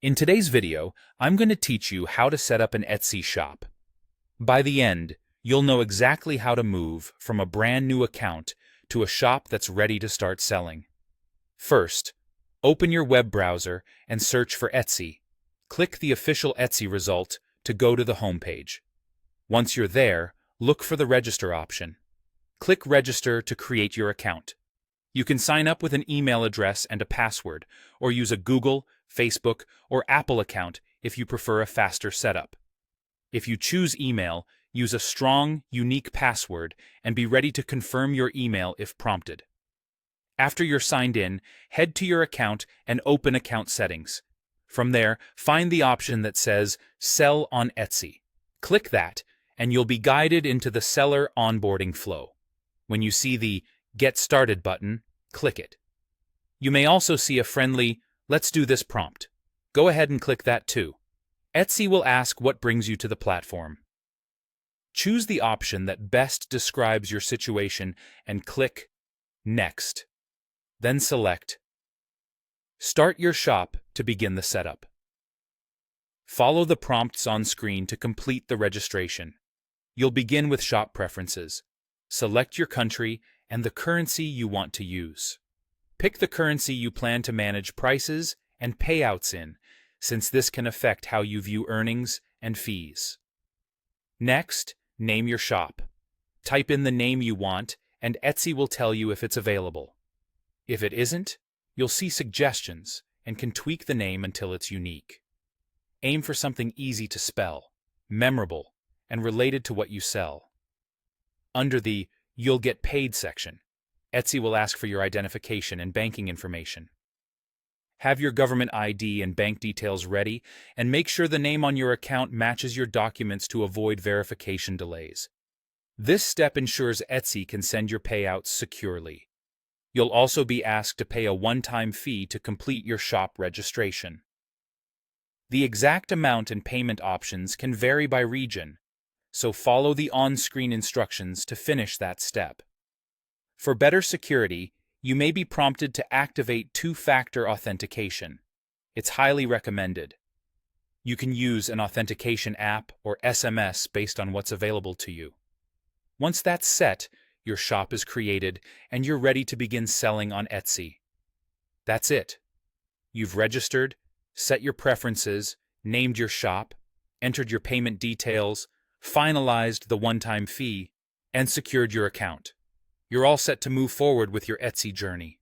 In today's video, I'm going to teach you how to set up an Etsy shop. By the end, you'll know exactly how to move from a brand new account to a shop that's ready to start selling. First, open your web browser and search for Etsy. Click the official Etsy result to go to the home page. Once you're there, look for the register option. Click Register to create your account. You can sign up with an email address and a password, or use a Google, Facebook, or Apple account if you prefer a faster setup. If you choose email, use a strong, unique password and be ready to confirm your email if prompted. After you're signed in, head to your account and open Account Settings. From there, find the option that says Sell on Etsy. Click that, and you'll be guided into the seller onboarding flow. When you see the Get Started button, click it. You may also see a friendly Let's do this prompt. Go ahead and click that too. Etsy will ask what brings you to the platform. Choose the option that best describes your situation and click Next. Then select Start your shop to begin the setup. Follow the prompts on screen to complete the registration. You'll begin with shop preferences. Select your country and the currency you want to use. Pick the currency you plan to manage prices and payouts in, since this can affect how you view earnings and fees. Next, name your shop. Type in the name you want, and Etsy will tell you if it's available. If it isn't, you'll see suggestions and can tweak the name until it's unique. Aim for something easy to spell, memorable, and related to what you sell. Under the You'll Get Paid section, Etsy will ask for your identification and banking information. Have your government ID and bank details ready, and make sure the name on your account matches your documents to avoid verification delays. This step ensures Etsy can send your payouts securely. You'll also be asked to pay a one-time fee to complete your shop registration. The exact amount and payment options can vary by region, so follow the on-screen instructions to finish that step. For better security, you may be prompted to activate two-factor authentication. It's highly recommended. You can use an authentication app or SMS based on what's available to you. Once that's set, your shop is created and you're ready to begin selling on Etsy. That's it. You've registered, set your preferences, named your shop, entered your payment details, finalized the one-time fee, and secured your account. You're all set to move forward with your Etsy journey.